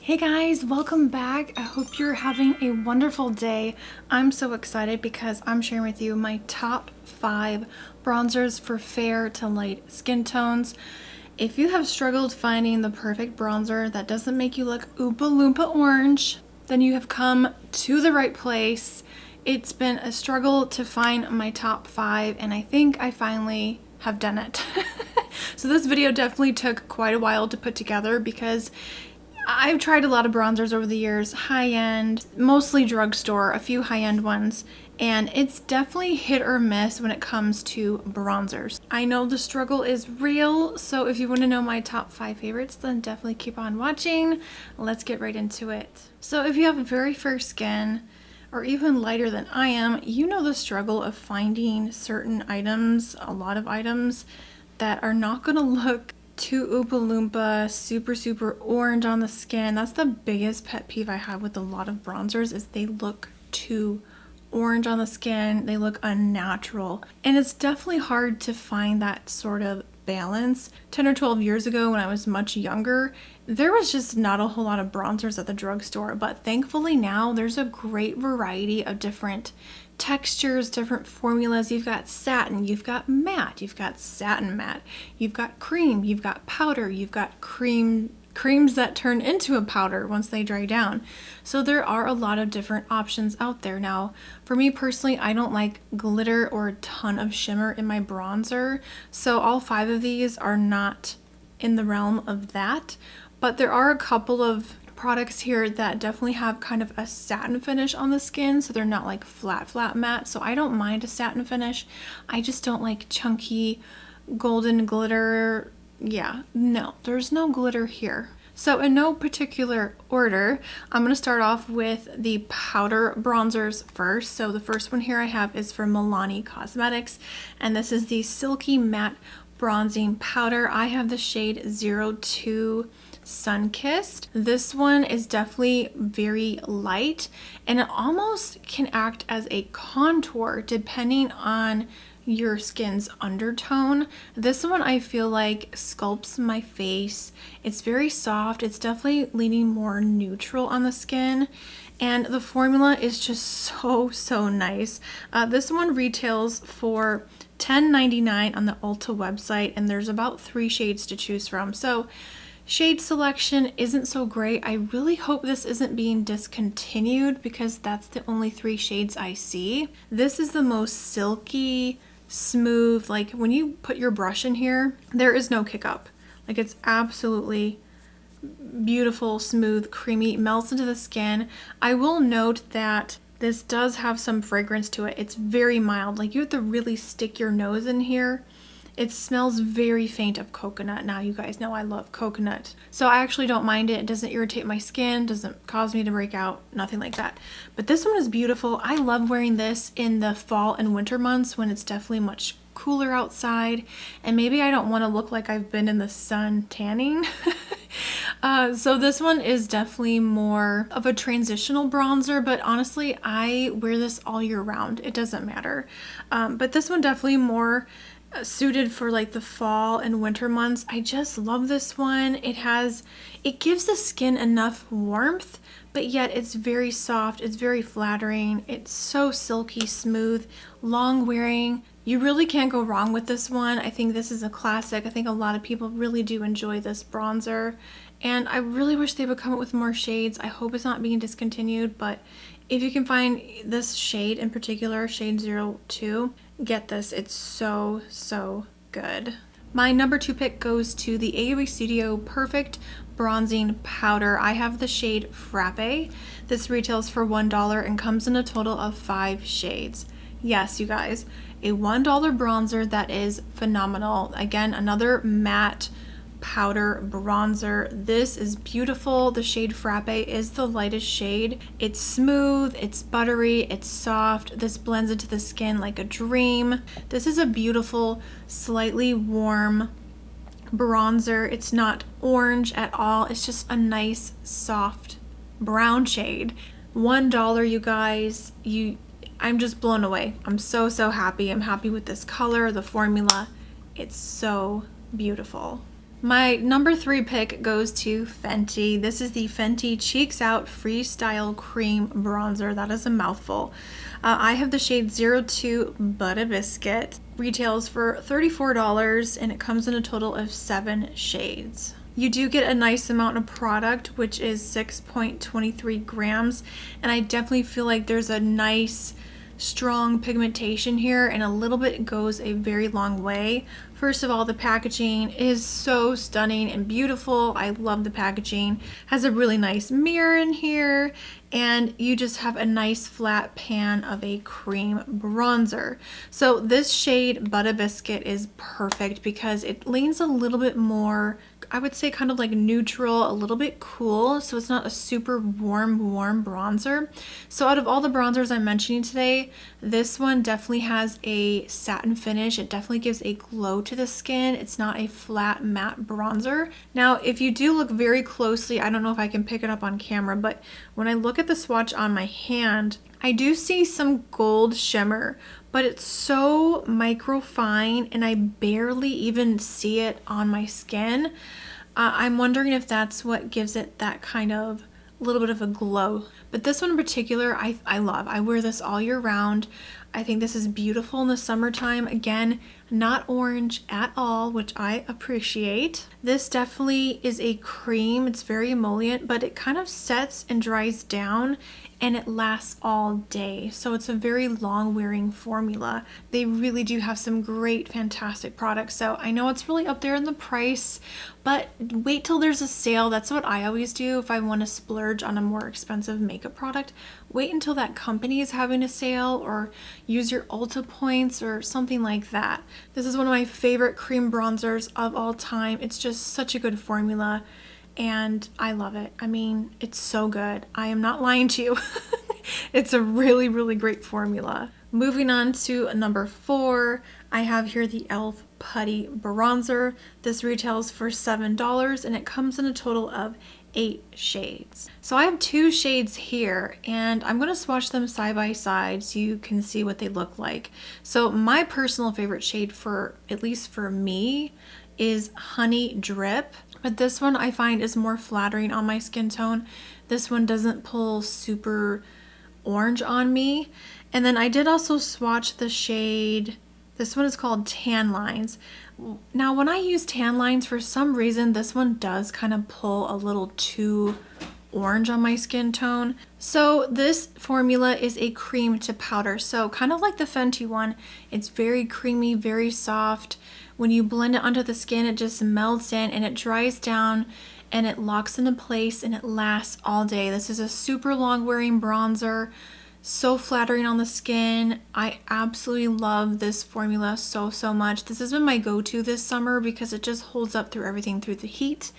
Hey guys, welcome back. I hope you're having a wonderful day. I'm so excited because I'm sharing with you my top 5 bronzers for fair to light skin tones. If you have struggled finding the perfect bronzer that doesn't make you look oompa loompa orange, then you have come to the right place. It's been a struggle to find my top 5 and I think I finally have done it. So this video definitely took quite a while to put together because I've tried a lot of bronzers over the years, high-end, mostly drugstore, a few high-end ones, and it's definitely hit or miss when it comes to bronzers. I know the struggle is real, so if you want to know my top 5 favorites, then definitely keep on watching. Let's get right into it. So if you have very fair skin, or even lighter than I am, you know the struggle of finding certain items, a lot of items, that are not going to look too oompa loompa, super orange on the skin. That's the biggest pet peeve I have with a lot of bronzers, is they look too orange on the skin. They look unnatural. And it's definitely hard to find that sort of balance. 10 or 12 years ago when I was much younger, there was just not a whole lot of bronzers at the drugstore, but thankfully now there's a great variety of different textures, different formulas. You've got satin, you've got matte, you've got satin matte, you've got cream, you've got powder, you've got creams that turn into a powder once they dry down. So there are a lot of different options out there. Now, for me personally, I don't like glitter or a ton of shimmer in my bronzer, so all 5 of these are not in the realm of that, but there are a couple of products here that definitely have kind of a satin finish on the skin, so they're not like flat matte, so I don't mind a satin finish. I just don't like chunky golden glitter. Yeah, no, there's no glitter here. So in no particular order, I'm going to start off with the powder bronzers first. So the first one here I have is from Milani Cosmetics, and this is the Silky Matte Bronzing Powder. I have the shade 02 Sunkissed. This one is definitely very light and it almost can act as a contour depending on your skin's undertone. This one I feel like sculpts my face. It's very soft. It's definitely leaning more neutral on the skin. And the formula is just so nice. This one retails for $10.99 on the Ulta website, and there's about 3 shades to choose from. So shade selection isn't so great. I really hope this isn't being discontinued because that's the only 3 shades I see. This is the most silky, smooth, like when you put your brush in here, there is no kick up. Like it's absolutely beautiful, smooth, creamy, melts into the skin. I will note that this does have some fragrance to it. It's very mild. Like you have to really stick your nose in here. It smells very faint of coconut. Now you guys know I love coconut, so I actually don't mind it. It doesn't irritate my skin, doesn't cause me to break out, nothing like that. But this one is beautiful. I love wearing this in the fall and winter months when it's definitely much cooler outside and maybe I don't want to look like I've been in the sun tanning. So this one is definitely more of a transitional bronzer, but honestly I wear this all year round. It doesn't matter. But this one definitely more suited for like the fall and winter months. I just love this one. It gives the skin enough warmth, but yet it's very soft. It's very flattering. It's so silky smooth, long wearing. You really can't go wrong with this one. I think this is a classic. I think a lot of people really do enjoy this bronzer, and I really wish they would come up with more shades. I hope it's not being discontinued, but if you can find this shade in particular, shade 02, get this. It's so good. My number 2 pick goes to the AOA Studio Perfect Bronzing Powder. I have the shade Frappe. This retails for $1 and comes in a total of 5 shades. Yes, you guys, a $1 bronzer that is phenomenal. Again, another matte powder bronzer. This is beautiful. The shade Frappe is the lightest shade. It's smooth, it's buttery, it's soft. This blends into the skin like a dream. This is a beautiful, slightly warm bronzer. It's not orange at all. It's just a nice, soft brown shade. $1, you guys. I'm just blown away. I'm so happy. I'm happy with this color, the formula. It's so beautiful. My number 3 pick goes to Fenty. This is the Fenty Cheeks Out Freestyle Cream Bronzer. That is a mouthful. I have the shade 02 Butta Biscuit. Retails for $34 and it comes in a total of 7 shades. You do get a nice amount of product, which is 6.23 grams, and I definitely feel like there's a nice strong pigmentation here, and a little bit goes a very long way. First of all, the packaging is so stunning and beautiful. I love the packaging. Has a really nice mirror in here, and you just have a nice flat pan of a cream bronzer. So this shade Butta Biscuit is perfect because it leans a little bit more, I would say kind of like neutral, a little bit cool, so it's not a super warm bronzer. So out of all the bronzers I'm mentioning today, this one definitely has a satin finish. It definitely gives a glow to the skin. It's not a flat matte bronzer. Now, if you do look very closely, I don't know if I can pick it up on camera, but when I look at the swatch on my hand, I do see some gold shimmer, but it's so micro fine and I barely even see it on my skin. I'm wondering if that's what gives it that kind of little bit of a glow. But this one in particular, I love. I wear this all year round. I think this is beautiful in the summertime. Again, not orange at all, which I appreciate. This definitely is a cream. It's very emollient, but it kind of sets and dries down and it lasts all day. So it's a very long wearing formula. They really do have some great, fantastic products. So I know it's really up there in the price, but wait till there's a sale. That's what I always do if I want to splurge on a more expensive makeup product. Wait until that company is having a sale, or use your Ulta points or something like that. This is one of my favorite cream bronzers of all time. It's just such a good formula and I love it. I mean, it's so good. I am not lying to you. It's a really, really great formula. Moving on to number 4, I have here the e.l.f. Putty Bronzer. This retails for $7 and it comes in a total of 8 shades. So I have 2 shades here and I'm going to swatch them side by side so you can see what they look like. So my personal favorite shade, for at least for me, is Honey Drip, but this one I find is more flattering on my skin tone. This one doesn't pull super orange on me. And then I did also swatch the shade, this one is called Tan Lines. Now when I use tan lines, for some reason this one does kind of pull a little too orange on my skin tone. So this formula is a cream to powder, so kind of like the Fenty one. It's very creamy, very soft. When you blend it onto the skin, it just melts in and it dries down and it locks into place and it lasts all day. This is a super long wearing bronzer, so flattering on the skin. I absolutely love this formula so much. This has been my go-to this summer because it just holds up through everything, through the heat,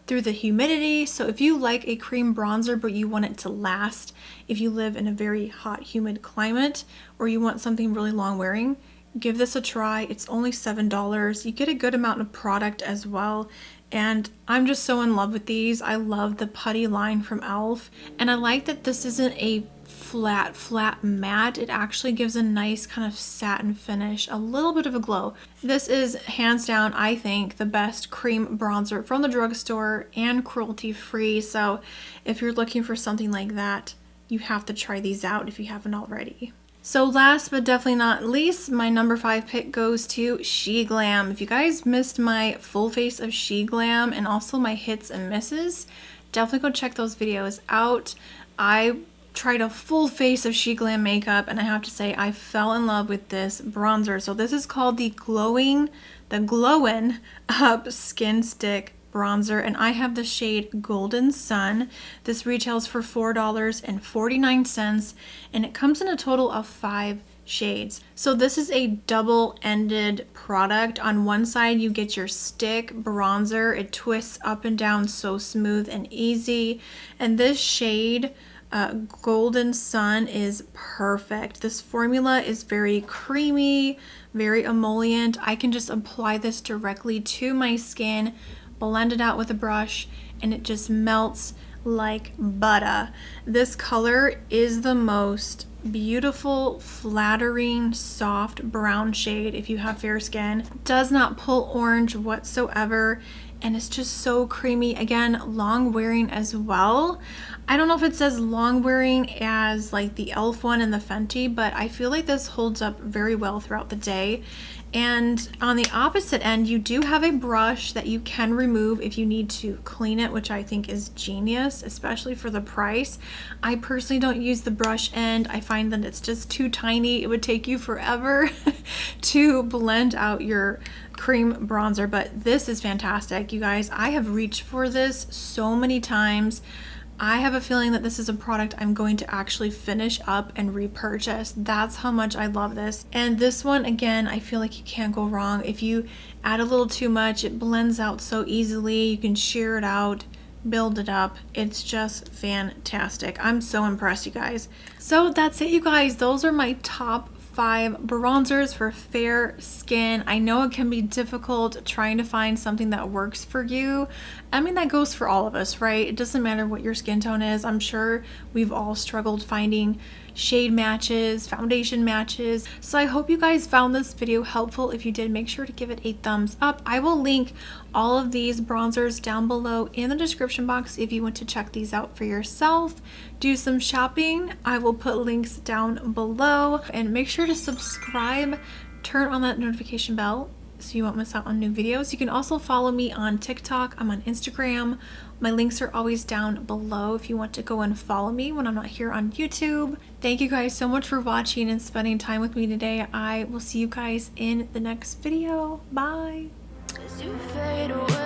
through the humidity. So if you like a cream bronzer but you want it to last, if you live in a very hot, humid climate, or you want something really long wearing, give this a try. It's only $7. You get a good amount of product as well. And I'm just so in love with these. I love the putty line from e.l.f. And I like that this isn't a flat matte. It actually gives a nice kind of satin finish, a little bit of a glow. This is hands down, I think, the best cream bronzer from the drugstore and cruelty free. So if you're looking for something like that, you have to try these out if you haven't already. So last but definitely not least, my number 5 pick goes to SHEGLAM. If you guys missed my full face of SHEGLAM and also my hits and misses, definitely go check those videos out. I tried a full face of SHEGLAM makeup and I have to say I fell in love with this bronzer. So this is called the Glowin Up Skin Stick Bronzer, and I have the shade Golden Sun. This retails for $4.49 and it comes in a total of 5 shades. So this is a double-ended product. On one side you get your stick bronzer. It twists up and down so smooth and easy, and this shade Golden Sun is perfect. This formula is very creamy, very emollient. I can just apply this directly to my skin, blend it out with a brush, and it just melts like butter. This color is the most beautiful, flattering, soft brown shade if you have fair skin. Does not pull orange whatsoever, and it's just so creamy. Again, long wearing as well. I don't know if it says long wearing as like the e.l.f. one and the Fenty, but I feel like this holds up very well throughout the day. And on the opposite end, you do have a brush that you can remove if you need to clean it, which I think is genius, especially for the price. I personally don't use the brush end. I find that it's just too tiny. It would take you forever to blend out your cream bronzer, but this is fantastic, you guys. I have reached for this so many times. I have a feeling that this is a product I'm going to actually finish up and repurchase. That's how much I love this. And this one, again, I feel like you can't go wrong. If you add a little too much, it blends out so easily. You can shear it out, build it up. It's just fantastic. I'm so impressed, you guys. So that's it, you guys. Those are my top 5 bronzers for fair skin. I know it can be difficult trying to find something that works for you. I mean, that goes for all of us, right? It doesn't matter what your skin tone is. I'm sure we've all struggled finding shade matches, foundation matches. So I hope you guys found this video helpful. If you did, make sure to give it a thumbs up. I will link all of these bronzers down below in the description box if you want to check these out for yourself. Do some shopping. I will put links down below, and make sure to subscribe, turn on that notification bell so you won't miss out on new videos. You can also follow me on TikTok. I'm on Instagram. My links are always down below if you want to go and follow me when I'm not here on YouTube. Thank you guys so much for watching and spending time with me today. I will see you guys in the next video. Bye. As you fade away.